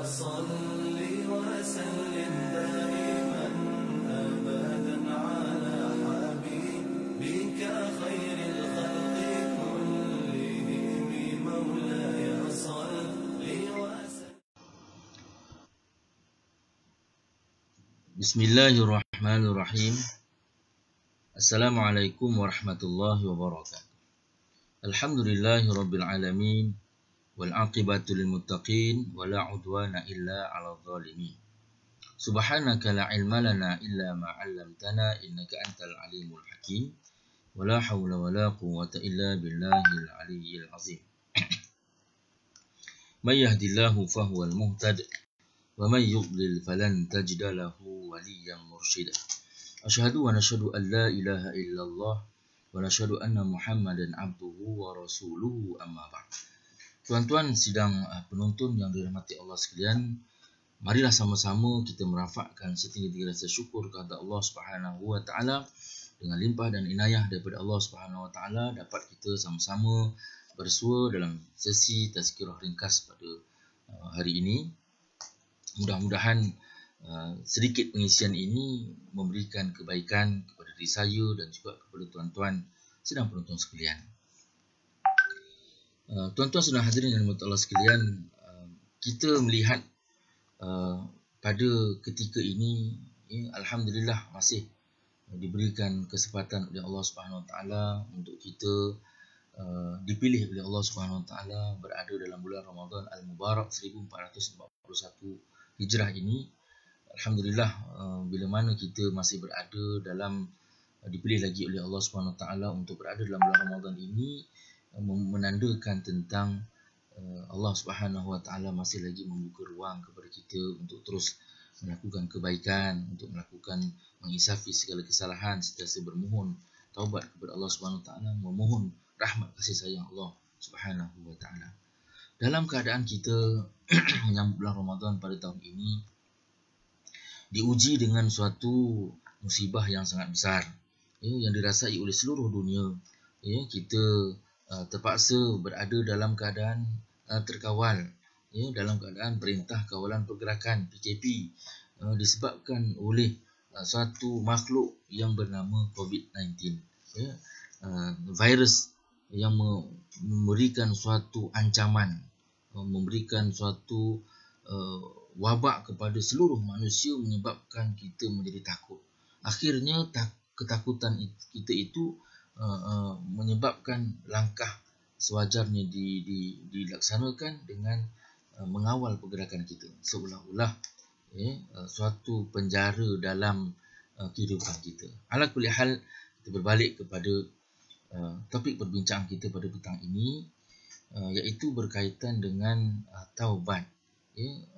صل وسلم دائما أبدا على حبيبك خير الخلق كلهم مولاي صل وسلم. Bismillahirrahmanirrahim. Assalamualaikum warahmatullahi wabarakatuh. Alhamdulillahirabbil alamin wal aqibatu lil muttaqin wala udwana illa 'alal zalimin. Subhanaka la ilma lana illa ma 'allamtana innaka antal alimul hakim. Wala haula wala quwwata illa billahil aliyyil azim. May yahdihillahu fahuwal muhtadi wa may yudlil falan tajida lahu waliyyan mursyida. Asyhadu wa nashhadu an la ilaha illallah wa nashhadu anna Muhammadan abduhu wa rasuluhu amma ba'd. Tuan-tuan sidang penonton yang dirahmati Allah sekalian, marilah sama-sama kita merafakkan setinggi-tinggi rasa syukur kepada Allah Subhanahu wa taala dengan limpah dan inayah daripada Allah Subhanahu wa taala dapat kita sama-sama bersua dalam sesi tazkirah ringkas pada hari ini. Mudah-mudahan sedikit pengisian ini memberikan kebaikan kepada diri saya dan juga kepada tuan-tuan sedang penonton sekalian. Tuan-tuan sedang hadirin yang dirahmati Allah sekalian, kita melihat pada ketika ini, alhamdulillah masih diberikan kesempatan oleh Allah Subhanahu Wa Taala untuk kita dipilih oleh Allah Subhanahu Wa Taala berada dalam bulan Ramadan Al-Mubarak 1441 Hijrah ini. Alhamdulillah, bila mana kita masih berada dalam dipilih lagi oleh Allah Subhanahu Wa Taala untuk berada dalam bulan Ramadan ini, menandakan tentang Allah Subhanahu Wa Taala masih lagi membuka ruang kepada kita untuk terus melakukan kebaikan, untuk melakukan mengisafi segala kesalahan, sentiasa bermohon taubat kepada Allah Subhanahu Wa Taala, memohon rahmat kasih sayang Allah Subhanahu Wa Taala. Dalam keadaan kita menyambut bulan Ramadan pada tahun ini diuji dengan suatu musibah yang sangat besar, yang dirasai oleh seluruh dunia. Kita terpaksa berada dalam keadaan terkawal, dalam keadaan perintah kawalan pergerakan PKP, disebabkan oleh suatu makhluk yang bernama COVID-19, virus yang memberikan suatu ancaman, memberikan suatu wabak kepada seluruh manusia, menyebabkan kita menjadi takut. Akhirnya ketakutan kita itu menyebabkan langkah sewajarnya dilaksanakan dengan mengawal pergerakan kita, seolah-olah suatu penjara dalam kehidupan kita. Ala kulli hal, kita berbalik kepada topik perbincangan kita pada petang ini, iaitu berkaitan dengan taubat.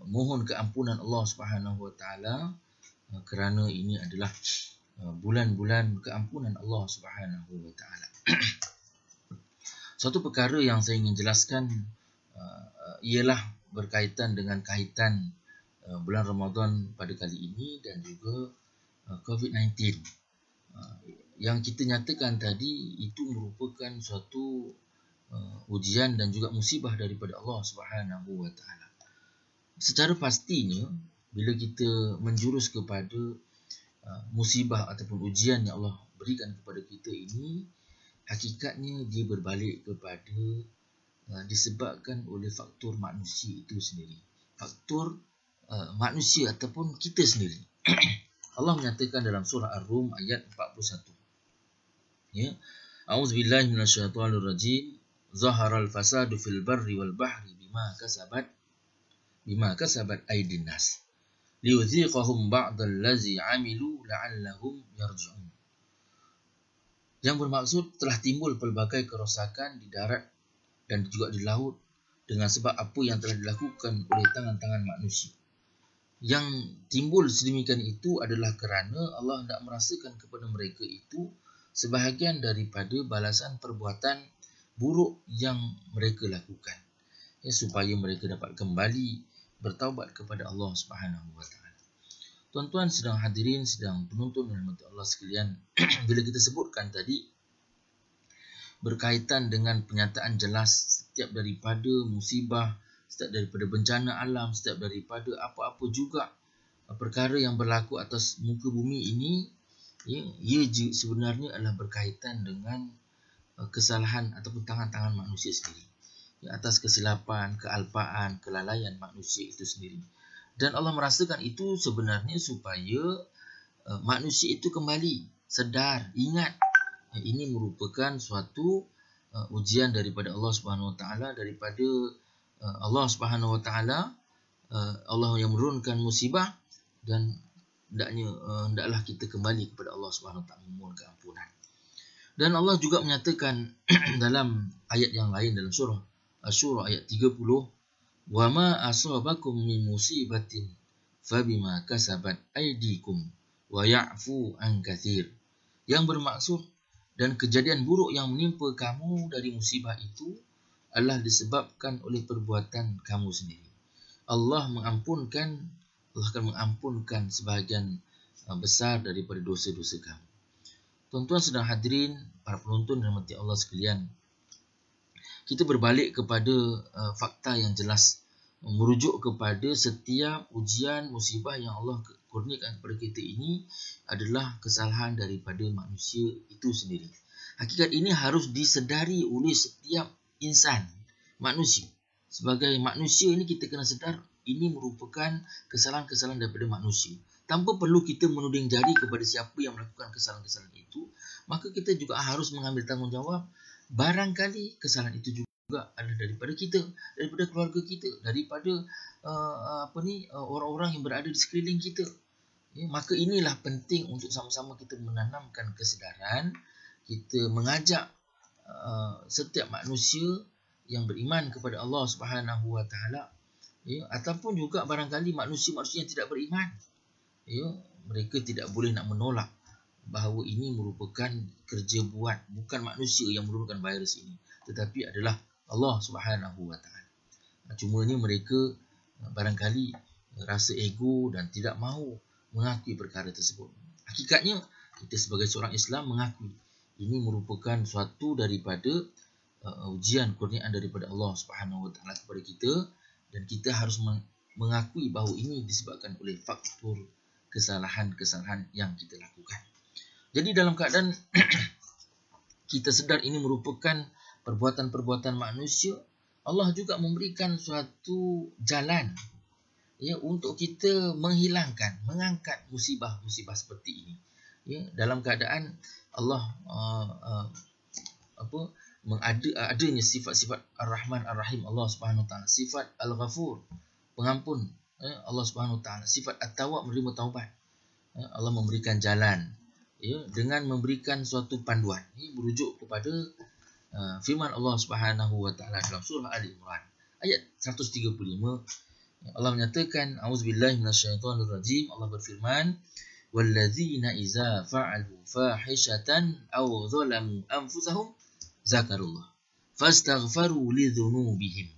Mohon keampunan Allah Subhanahu Wa Taala kerana ini adalah bulan-bulan keampunan Allah Subhanahu Wa Taala. Suatu perkara yang saya ingin jelaskan ialah berkaitan dengan kaitan bulan Ramadan pada kali ini dan juga COVID-19. Yang kita nyatakan tadi itu merupakan suatu ujian dan juga musibah daripada Allah Subhanahu Wa Taala. Secara pastinya, bila kita menjurus kepada musibah ataupun ujian yang Allah berikan kepada kita ini, hakikatnya dia berbalik kepada disebabkan oleh faktor manusia itu sendiri. Faktor manusia ataupun kita sendiri. Allah menyatakan dalam surah Ar-Rum ayat 41. A'udzubillahi minasyaitonirrajim. Zaharal fasadu fil barri wal bahri bima kasabat aydin nas liyudhiqahum ba'dal ladzi 'amilu la'allahum yarji'un. Yang bermaksud telah timbul pelbagai kerosakan di darat dan juga di laut dengan sebab apa yang telah dilakukan oleh tangan-tangan manusia. Yang timbul sedemikian itu adalah kerana Allah hendak merasakan kepada mereka itu sebahagian daripada balasan perbuatan buruk yang mereka lakukan, supaya mereka dapat kembali bertaubat kepada Allah Subhanahu Wa Taala. Tuan-tuan sedang hadirin, sedang penonton dan rahmat Allah sekalian, bila kita sebutkan tadi berkaitan dengan penyataan jelas setiap daripada musibah, setiap daripada bencana alam, setiap daripada apa-apa juga perkara yang berlaku atas muka bumi ini, ia sebenarnya adalah berkaitan dengan kesalahan ataupun tangan-tangan manusia sendiri, atas kesilapan, kealpaan, kelalaian manusia itu sendiri. Dan Allah merasakan itu sebenarnya supaya manusia itu kembali sedar, ingat ini merupakan suatu ujian daripada Allah Subhanahu Wa Taala, daripada Allah Subhanahu Wa Taala, Allah yang menurunkan musibah, dan hendaklah kita kembali kepada Allah Subhanahu Wa Taala memohon keampunan. Dan Allah juga menyatakan dalam ayat yang lain dalam surah Asy-Syura ayat 30, "Wa ma asabakum min musibatin fabima kasabat aydikum wa ya'fu an katsir." Yang bermaksud, dan kejadian buruk yang menimpa kamu dari musibah itu adalah disebabkan oleh perbuatan kamu sendiri. Allah akan mengampunkan sebahagian besar daripada dosa-dosa kamu. Tuan-tuan sedang hadirin, para penonton dan rahmati Allah sekalian, kita berbalik kepada fakta yang jelas, merujuk kepada setiap ujian musibah yang Allah kurniakan kepada kita ini adalah kesalahan daripada manusia itu sendiri. Hakikat ini harus disedari oleh setiap insan, manusia. Sebagai manusia ini kita kena sedar ini merupakan kesalahan-kesalahan daripada manusia. Tanpa perlu kita menuding jari kepada siapa yang melakukan kesalahan-kesalahan itu, maka kita juga harus mengambil tanggungjawab. Barangkali kesalahan itu juga adalah daripada kita, daripada keluarga kita, daripada orang-orang yang berada di sekeliling kita. Maka inilah penting untuk sama-sama kita menanamkan kesedaran, kita mengajak setiap manusia yang beriman kepada Allah Subhanahu Wa Taala, ataupun juga barangkali manusia-manusia yang tidak beriman, mereka tidak boleh nak menolak bahawa ini merupakan kerja buat bukan manusia yang menurunkan virus ini, tetapi adalah Allah Subhanahu Wa Taala. Cuma ni mereka barangkali rasa ego dan tidak mahu mengakui perkara tersebut. Hakikatnya kita sebagai seorang Islam mengakui ini merupakan suatu daripada ujian kurniaan daripada Allah Subhanahu Wa Taala kepada kita, dan kita harus mengakui bahawa ini disebabkan oleh faktor kesalahan-kesalahan yang kita lakukan. Jadi dalam keadaan kita sedar ini merupakan perbuatan-perbuatan manusia, Allah juga memberikan suatu jalan untuk kita menghilangkan, mengangkat musibah-musibah seperti ini. Dalam keadaan Allah adanya sifat-sifat Ar-Rahman Ar-Rahim Allah Subhanahu Wa Taala, sifat Al-Ghafur, pengampun Allah Subhanahu Wa Taala, sifat At-Tawwab, menerima taubat. Allah memberikan jalan dengan memberikan suatu panduan. Ini merujuk kepada firman Allah Subhanahu Wa Taala dalam surah Ali Imran ayat 135. Allah menyatakan, auzubillahi minasyaitonirrajim. Allah berfirman, walladzina idza fa'alu fahishatan aw zalamu anfusahum zakarullah fastaghfaru lidzunubihim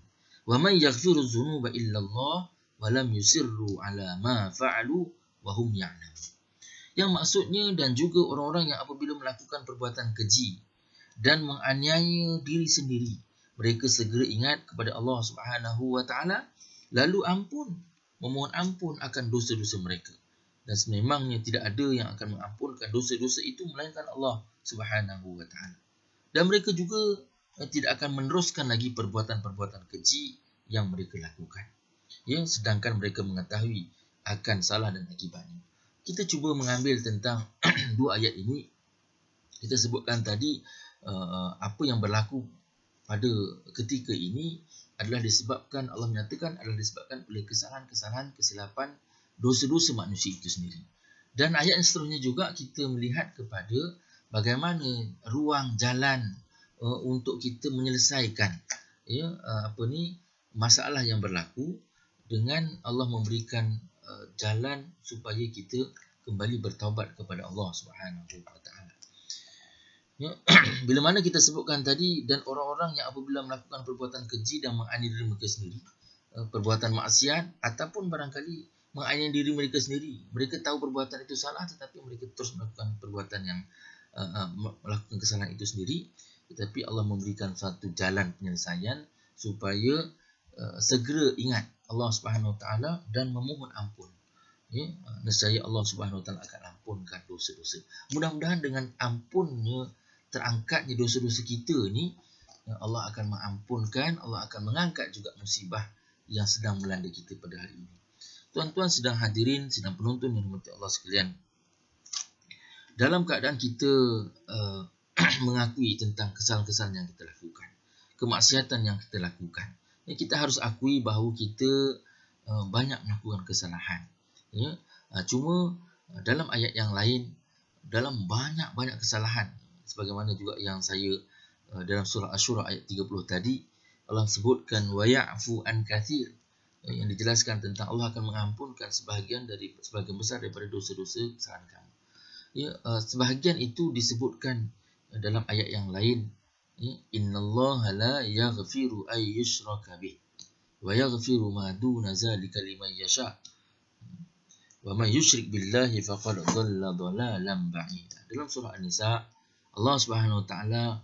wa man yaghfiru dzunuba illa Allah wa lam yusirru ala ma fa'alu wa hum ya'lamun. Yang maksudnya, dan juga orang-orang yang apabila melakukan perbuatan keji dan menganiaya diri sendiri, mereka segera ingat kepada Allah Subhanahu Wa Taala, lalu memohon ampun akan dosa-dosa mereka. Dan sememangnya tidak ada yang akan mengampunkan dosa-dosa itu melainkan Allah Subhanahu Wa Taala. Dan mereka juga tidak akan meneruskan lagi perbuatan-perbuatan keji yang mereka lakukan, sedangkan mereka mengetahui akan salah dan akibatnya. Kita cuba mengambil tentang dua ayat ini. Kita sebutkan tadi apa yang berlaku pada ketika ini adalah disebabkan, Allah menyatakan adalah disebabkan oleh kesalahan-kesalahan, kesilapan, dosa-dosa manusia itu sendiri. Dan ayat yang seterusnya juga kita melihat kepada bagaimana ruang jalan untuk kita menyelesaikan masalah yang berlaku, dengan Allah memberikan jalan supaya kita kembali bertaubat kepada Allah Subhanahu Wa Taala. Bila mana kita sebutkan tadi, dan orang-orang yang apabila melakukan perbuatan keji dan menganiaya diri mereka sendiri, perbuatan maksiat ataupun barangkali menganiaya diri mereka sendiri, mereka tahu perbuatan itu salah tetapi mereka terus melakukan perbuatan yang melakukan kesalahan itu sendiri, tetapi Allah memberikan satu jalan penyelesaian supaya segera ingat Allah Subhanahu Wa Taala dan memohon ampun. Ya, nescaya Allah Subhanahu Wa Taala akan ampunkan dosa-dosa. Mudah-mudahan dengan ampunnya, terangkatnya dosa-dosa kita ni, Allah akan mengampunkan, Allah akan mengangkat juga musibah yang sedang melanda kita pada hari ini. Tuan-tuan sedang hadirin, sedang penonton yang dirahmati Allah sekalian, dalam keadaan kita mengakui tentang kesalahan-kesalahan yang kita lakukan, kemaksiatan yang kita lakukan, kita harus akui bahawa kita banyak melakukan kesalahan. Ya, cuma dalam ayat yang lain, dalam banyak-banyak kesalahan, sebagaimana juga yang saya dalam surah Asy-Syura ayat 30 tadi, Allah sebutkan wa ya'fu an katsir, yang dijelaskan tentang Allah akan mengampunkan sebahagian besar daripada dosa-dosa kesalahan kamu. Ya, sebahagian itu disebutkan dalam ayat yang lain. Ya, innallaha la yaghfiru ay yushraka bih wa yaghfiru ma duna zalika liman yasha. Wa man yusyrik billahi faqad dhalla dhalalan ba'ida. Dalam surah An-Nisa, Allah Subhanahu Wa Taala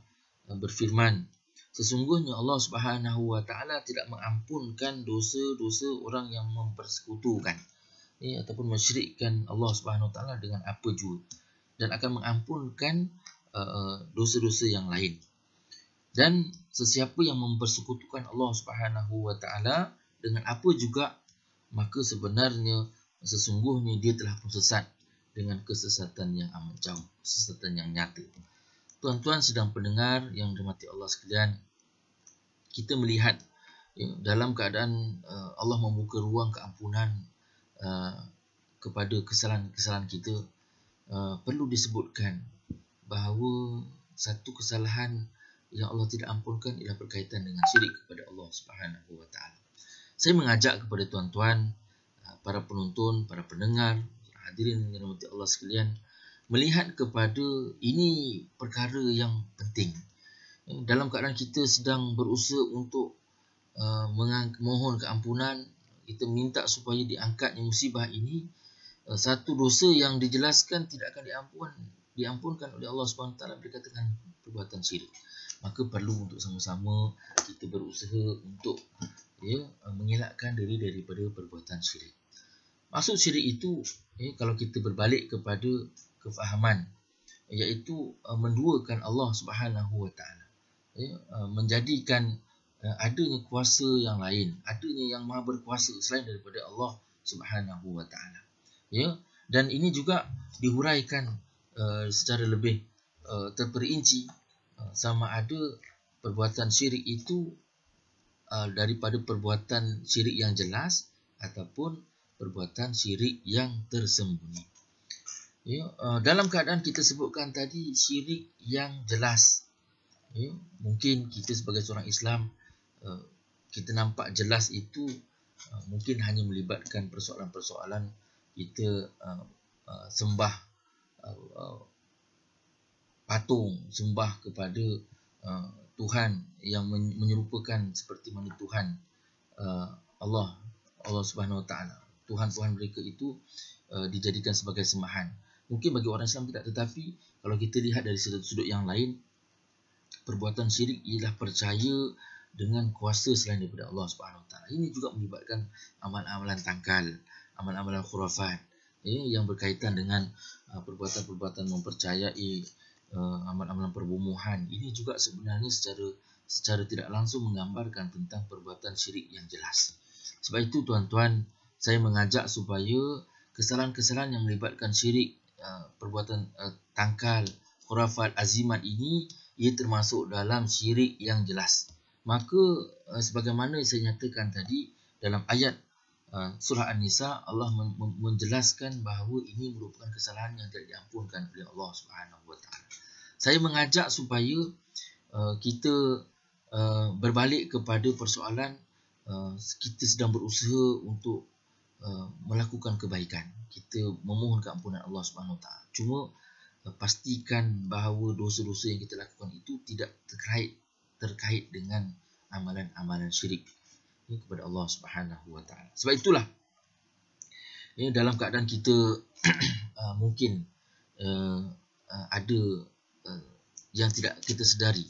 berfirman, sesungguhnya Allah Subhanahu Wa Taala tidak mengampunkan dosa-dosa orang yang mempersekutukan, ya, ataupun mensyirikkan Allah Subhanahu Wa Taala dengan apa jua, dan akan mengampunkan dosa-dosa yang lain. Dan sesiapa yang mempersekutukan Allah Subhanahu Wa Taala dengan apa juga, maka sesungguhnya dia telah sesat dengan kesesatan yang amat jauh, kesesatan yang nyata. Tuan-tuan sedang pendengar yang dirahmati Allah sekalian, kita melihat dalam keadaan Allah membuka ruang keampunan kepada kesalahan-kesalahan kita, perlu disebutkan bahawa satu kesalahan yang Allah tidak ampunkan ialah berkaitan dengan syirik kepada Allah Subhanahu Wa Taala. Saya mengajak kepada tuan-tuan, para penonton, para pendengar, hadirin yang dirahmati Allah sekalian, melihat kepada ini perkara yang penting. Dalam keadaan kita sedang berusaha untuk mohon keampunan, kita minta supaya diangkatnya musibah ini, satu dosa yang dijelaskan tidak akan diampunkan oleh Allah SWT berkaitan dengan perbuatan syirik. Maka perlu untuk sama-sama kita berusaha untuk mengelakkan diri daripada perbuatan syirik. Maksud syirik itu, kalau kita berbalik kepada kefahaman, iaitu menduakan Allah Subhanahu Wa Taala, menjadikan adanya kuasa yang lain, adanya yang maha berkuasa selain daripada Allah Subhanahu Wa Taala. Ya, dan ini juga dihuraikan secara lebih terperinci, sama ada perbuatan syirik itu daripada perbuatan syirik yang jelas ataupun perbuatan syirik yang tersembunyi. Ya, dalam keadaan kita sebutkan tadi syirik yang jelas, ya, mungkin kita sebagai seorang Islam, kita nampak jelas itu mungkin hanya melibatkan persoalan-persoalan kita sembah patung, sembah kepada Tuhan yang menyerupakan seperti mana Tuhan Allah Subhanahu Wa Taala. Tuhan-Tuhan mereka itu dijadikan sebagai sembahan. Mungkin bagi orang Islam tidak, tetapi kalau kita lihat dari sudut yang lain, perbuatan syirik ialah percaya dengan kuasa selain daripada Allah Subhanahu Wa Taala. Ini juga melibatkan amalan-amalan tangkal, amalan-amalan khurafat, yang berkaitan dengan perbuatan-perbuatan mempercayai amalan-amalan perbunuhan. Ini juga sebenarnya secara tidak langsung menggambarkan tentang perbuatan syirik yang jelas. Sebab itu tuan-tuan, saya mengajak supaya kesalahan-kesalahan yang melibatkan syirik, perbuatan tangkal, khurafat, azimat ini, ia termasuk dalam syirik yang jelas. Maka sebagaimana saya nyatakan tadi dalam ayat surah An-Nisa, Allah menjelaskan bahawa ini merupakan kesalahan yang tidak diampunkan oleh Allah Subhanahu Wa Taala. Saya mengajak supaya kita berbalik kepada persoalan kita sedang berusaha untuk melakukan kebaikan. Kita memohon keampunan Allah Subhanahu Wa Taala. Cuma pastikan bahawa dosa-dosa yang kita lakukan itu tidak terkait dengan amalan-amalan syirik kepada Allah Subhanahu Wa Taala. Sebab itulah dalam keadaan kita mungkin ada yang tidak kita sedari,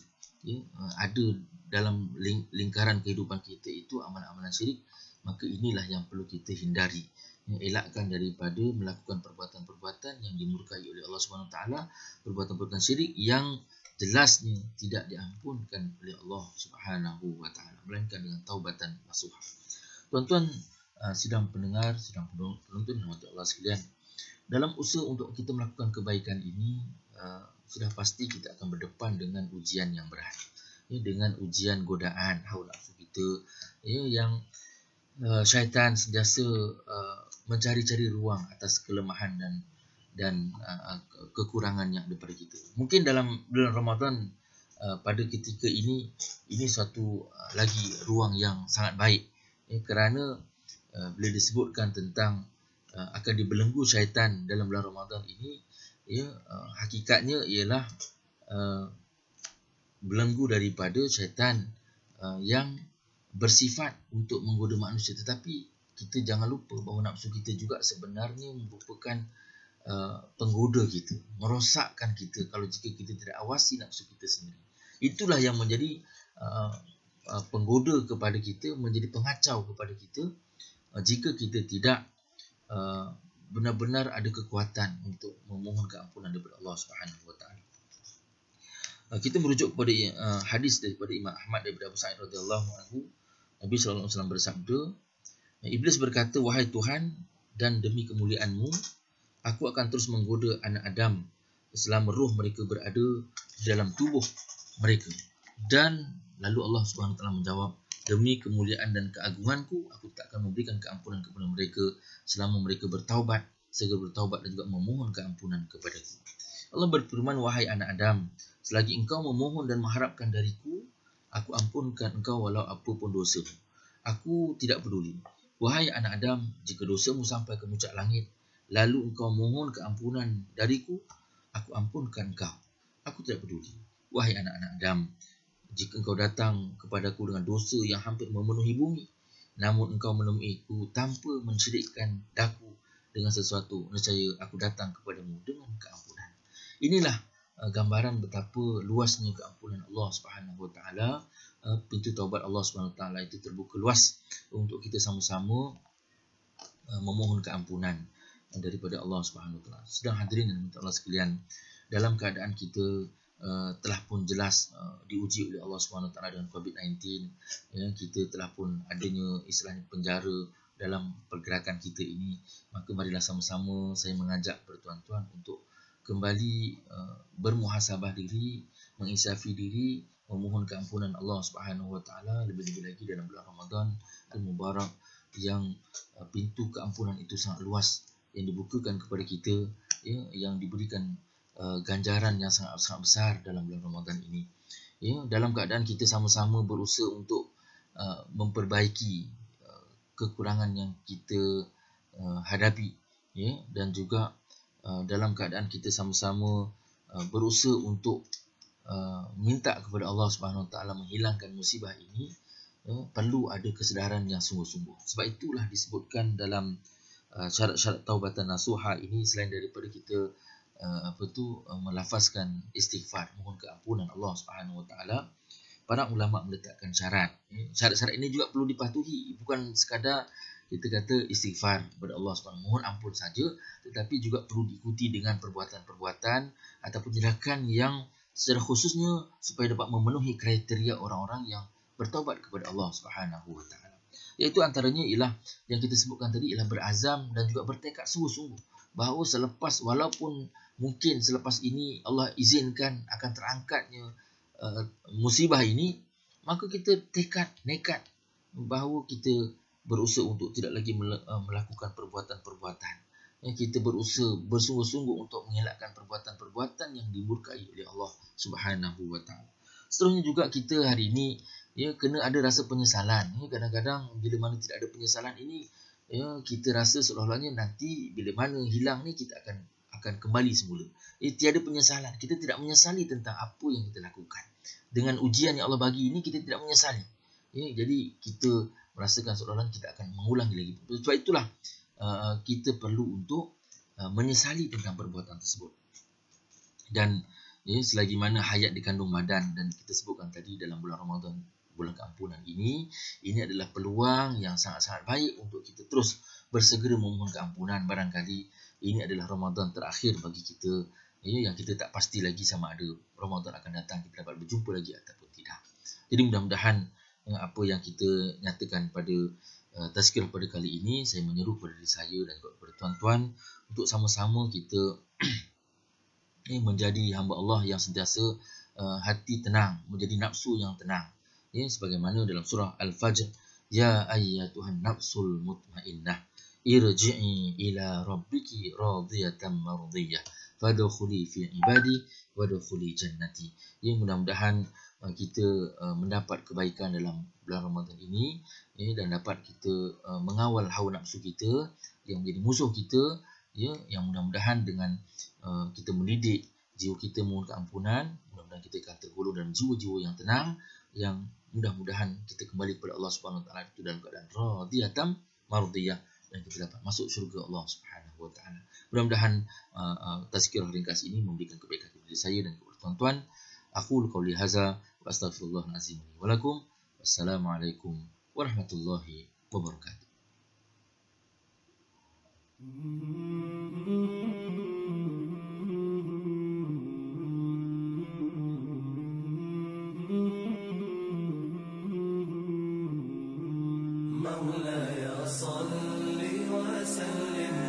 ada dalam lingkaran kehidupan kita itu amalan-amalan syirik, maka inilah yang perlu kita hindari. Elakkan daripada melakukan perbuatan-perbuatan yang dimurkai oleh Allah Subhanahu Wa Taala, perbuatan-perbuatan syirik yang jelasnya tidak diampunkan oleh Allah Subhanahu Wa Taala, melainkan dengan taubatan nasuha. Tuan-tuan sidang pendengar, sidang penonton yang Allah sekalian, dalam usaha untuk kita melakukan kebaikan ini, sudah pasti kita akan berdepan dengan ujian yang berat, dengan ujian godaan hawa nafsu kita, yang syaitan sentiasa mencari-cari ruang atas kelemahan dan kekurangan yang ada pada kita. Mungkin dalam bulan Ramadan pada ketika ini suatu lagi ruang yang sangat baik, kerana bila disebutkan tentang akan dibelenggu syaitan dalam bulan Ramadan ini, hakikatnya ialah belenggu daripada syaitan yang bersifat untuk menggoda manusia. Tetapi kita jangan lupa bahawa nafsu kita juga sebenarnya merupakan penggoda kita, merosakkan kita kalau jika kita tidak awasi nafsu kita sendiri. Itulah yang menjadi penggoda kepada kita, menjadi pengacau kepada kita jika kita tidak benar-benar ada kekuatan untuk memohon keampunan daripada Allah Subhanahu Wa Taala. Kita merujuk kepada hadis daripada Imam Ahmad daripada Abu Sa'id radhiyallahu anhu. Nabi sallallahu alaihi wasallam bersabda, Iblis berkata, "Wahai Tuhan, dan demi kemuliaan-Mu, aku akan terus menggoda anak Adam selama roh mereka berada di dalam tubuh mereka." Dan lalu Allah Subhanahu Wa Taala menjawab, "Demi kemuliaan dan keagungan-Ku, aku tak akan memberikan keampunan kepada mereka selama mereka bertaubat, segera bertaubat dan juga memohon keampunan kepada-Ku." Allah berfirman, "Wahai anak Adam, selagi engkau memohon dan mengharapkan dariku, aku ampunkan engkau walau apa pun dosamu. Aku tidak peduli. Wahai anak Adam, jika dosamu sampai ke puncak langit, lalu engkau mohon keampunan dariku, aku ampunkan engkau. Aku tidak peduli. Wahai anak-anak Adam, jika engkau datang kepadaku dengan dosa yang hampir memenuhi bumi, namun engkau menemuiku tanpa mensyirikkan daku dengan sesuatu, nescaya aku datang kepadamu dengan keampunan." Inilah gambaran betapa luasnya keampunan Allah Subhanahu Wa Taala. Pintu taubat Allah Subhanahu Wa Taala itu terbuka luas untuk kita sama-sama memohon keampunan daripada Allah Subhanahu Wa Taala. Sedang hadirin dan Allah sekalian, dalam keadaan kita telah pun jelas diuji oleh Allah Subhanahu Wa Taala dengan COVID-19, kita telah pun adanya istilahnya penjara dalam pergerakan kita ini, maka marilah sama-sama saya mengajak bertuan-tuan untuk kembali bermuhasabah diri, menginsafi diri, memohon keampunan Allah Subhanahu Wa Taala, lebih-lebih lagi dalam bulan Ramadan al-Mubarak yang pintu keampunan itu sangat luas yang dibukakan kepada kita, yang diberikan ganjaran yang sangat besar dalam bulan Ramadan ini. Dalam keadaan kita sama-sama berusaha untuk memperbaiki kekurangan yang kita hadapi, dan juga dalam keadaan kita sama-sama berusaha untuk minta kepada Allah Subhanahu Wa Taala menghilangkan musibah ini, perlu ada kesedaran yang sungguh-sungguh. Sebab itulah disebutkan dalam syarat-syarat taubatan nasuha ini, selain daripada kita melafazkan istighfar, mohon keampunan Allah Subhanahu Wa Taala, para ulama meletakkan syarat. Syarat-syarat ini juga perlu dipatuhi, bukan sekadar kita kata istighfar kepada Allah Subhanahu, mohon ampun saja, tetapi juga perlu diikuti dengan perbuatan-perbuatan ataupun tindakan yang secara khususnya supaya dapat memenuhi kriteria orang-orang yang bertaubat kepada Allah Subhanahu Wa Taala. Iaitu antaranya ialah yang kita sebutkan tadi, ialah berazam dan juga bertekad sungguh-sungguh bahawa walaupun mungkin selepas ini Allah izinkan akan terangkatnya musibah ini, maka kita nekat bahawa kita berusaha untuk tidak lagi melakukan perbuatan-perbuatan. Kita berusaha bersungguh-sungguh untuk mengelakkan perbuatan-perbuatan yang dimurkai oleh Allah Subhanahu Wa Taala. Seterusnya juga kita hari ini kena ada rasa penyesalan. Kadang-kadang bila mana tidak ada penyesalan ini, kita rasa seolah-olahnya nanti bila mana hilang ni kita akan kembali semula. Tiada penyesalan. Kita tidak menyesali tentang apa yang kita lakukan. Dengan ujian yang Allah bagi ini, kita tidak menyesali. Jadi kita merasakan seolah-olah kita akan mengulangi lagi. Sebab itulah kita perlu untuk menyesali tentang perbuatan tersebut. Dan selagi mana hayat dikandung badan, dan kita sebutkan tadi dalam bulan Ramadan bulan keampunan ini adalah peluang yang sangat-sangat baik untuk kita terus bersegera memohon keampunan. Barangkali ini adalah Ramadan terakhir bagi kita, yang kita tak pasti lagi sama ada Ramadan akan datang kita dapat berjumpa lagi ataupun tidak. Jadi mudah-mudahan apa yang kita nyatakan pada tazkirah pada kali ini, saya menyeru kepada diri saya dan kepada tuan-tuan untuk sama-sama kita menjadi hamba Allah yang sentiasa hati tenang, menjadi nafsu yang tenang. Sebagaimana dalam surah Al-Fajr, ya ayyatuhan nafsul mutmainnah irji'i ila rabbiki radiyatan mardiyah fadkhuli fi ibadi wadkhuli jannati. Mudah-mudahan kita mendapat kebaikan dalam bulan Ramadan ini, dan dapat kita mengawal hawa nafsu kita yang menjadi musuh kita, yang mudah-mudahan dengan kita mendidik jiwa kita mohon keampunan, mudah-mudahan kita akan tergolong dalam jiwa-jiwa yang tenang, yang mudah-mudahan kita kembali kepada Allah Subhanahu Wa Taala itu dalam keadaan radiyatan mardiyah, dan kita dapat masuk syurga Allah Subhanahu Wa Taala. Mudah-mudahan tazkirah ringkas ini memberikan kebaikan kepada saya dan kepada tuan-tuan. Aqulu qauli hadza wa astaghfirullahal azim li wa lakum. Wassalamualaikum warahmatullahi wabarakatuh. مولاي صل وسلم